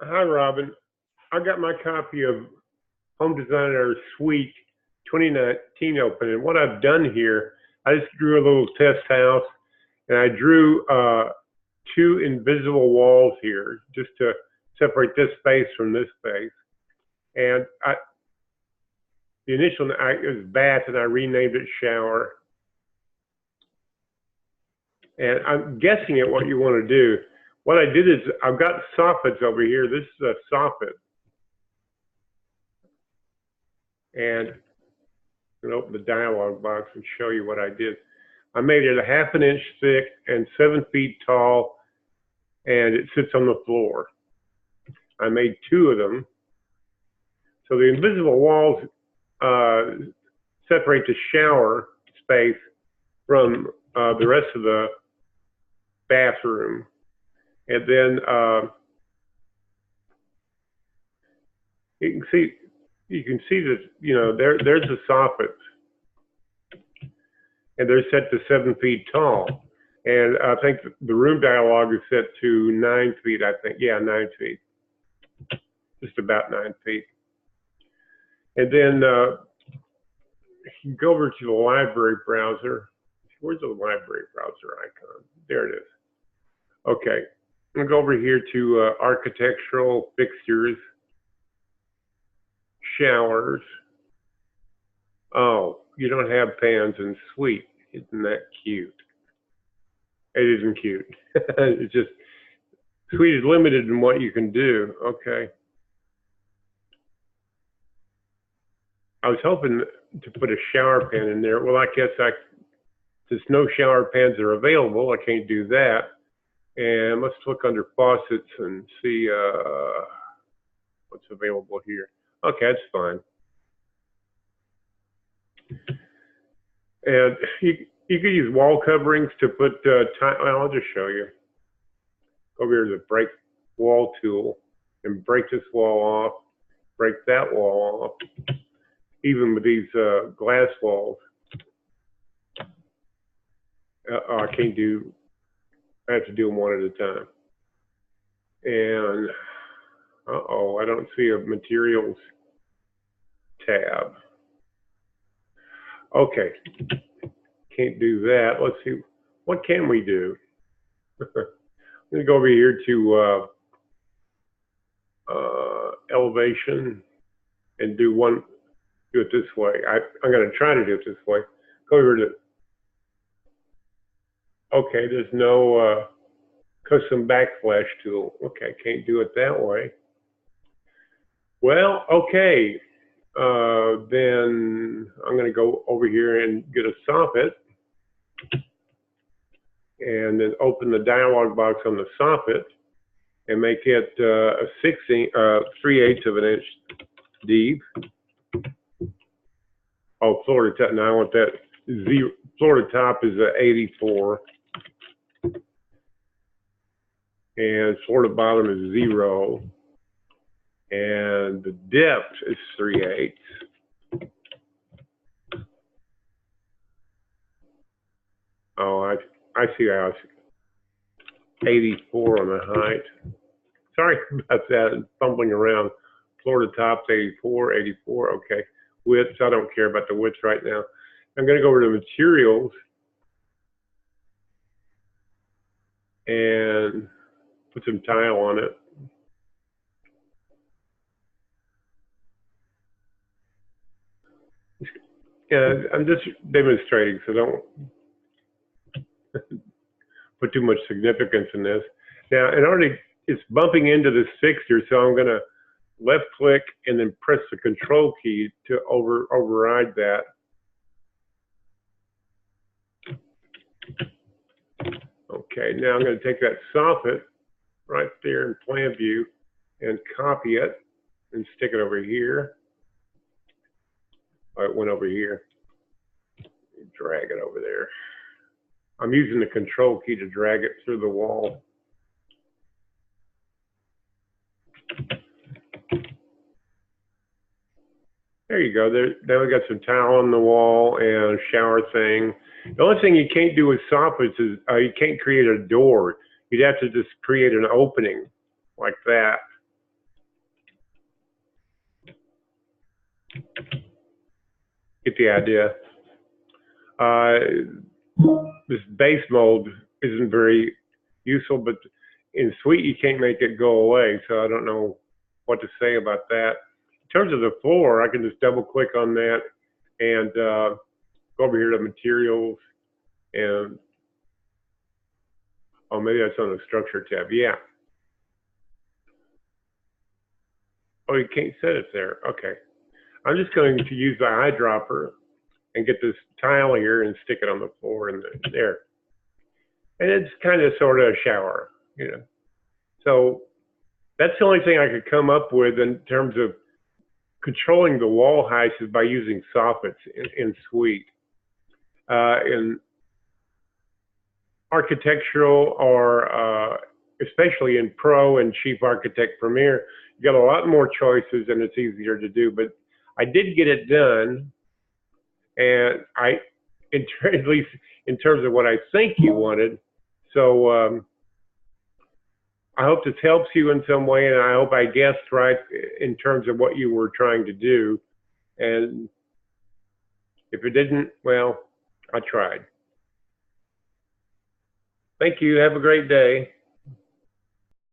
Hi, Robin. I got my copy of Home Designer Suite 2019 open, and what I've done here, I just drew a little test house, and I drew two invisible walls here just to separate this space from this space. And the initial it was bath, and I renamed it shower. And I'm guessing at what you want to do. What I did is I've got soffits over here. This is a soffit. And I'm going to open the dialog box and show you what I did. I made it a ½ inch thick and 7 feet tall, and it sits on the floor. I made two of them. So the invisible walls separate the shower space from the rest of the bathroom. And then you can see that, there's the soffits, and they're set to 7 feet tall. And I think the room dialog is set to 9 feet, I think. Yeah, 9 feet. Just about 9 feet. And then you go over to the library browser. Where's the library browser icon? There it is. Okay. I'm going to go over here to architectural fixtures, showers. Oh, you don't have pans in Suite. Isn't that cute? It isn't cute. It's just, Suite is limited in what you can do. Okay. I was hoping to put a shower pan in there. Well, I guess since no shower pans are available, I can't do that. And let's look under faucets and see what's available here. Okay, that's fine. And you could use wall coverings to put I'll just show you. Over here to the break wall tool and break this wall off, break that wall off. Even with these glass walls, I can't do. I have to do them one at a time. And I don't see a materials tab. Okay, can't do that. Let's see, what can we do? I'm gonna go over here to elevation and do it this way. I'm gonna try to do it this way. Go over to, okay, there's no custom backflash tool. Okay, can't do it that way. Well, okay. Then I'm going to go over here and get a soffit, and then open the dialog box on the soffit and make it a 3/8 of an inch deep. Oh, floor to top. Now I want that floor to top is 84, and floor to bottom is 0. And the depth is 3/8. Oh, I see how it's 84 on the height. Sorry about that, fumbling around. Floor to top, 84, 84, okay. Width, I don't care about the width right now. I'm gonna go over to materials and put some tile on it. Yeah, I'm just demonstrating, so don't put too much significance in this. Now, it's bumping into this fixture, so I'm going to left click and then press the control key to override that. Okay, now I'm going to take that soffit right there in plan view and copy it and stick it over here. Oh, it went over here. Drag it over there. I'm using the control key to drag it through the wall. There you go. Now we got some tile on the wall and a shower thing. The only thing you can't do with soffits is you can't create a door. You'd have to just create an opening like that. get the idea. This base mold isn't very useful, but in Sweet you can't make it go away, so I don't know what to say about that. In terms of the floor, I can just double click on that and go over here to materials, and oh, maybe that's on the structure tab. Yeah. Oh, you can't set it there. Okay. I'm just going to use the eyedropper and get this tile here and stick it on the floor and there. And it's kind of sort of a shower, you know. So that's the only thing I could come up with in terms of controlling the wall heights is by using soffits in Suite. In architectural or especially in Pro and Chief Architect Premiere, you got a lot more choices and it's easier to do. But I did get it done, and at least in terms of what I think you wanted. So I hope this helps you in some way, and I hope I guessed right in terms of what you were trying to do. And if it didn't, well, I tried. Thank you. Have a great day.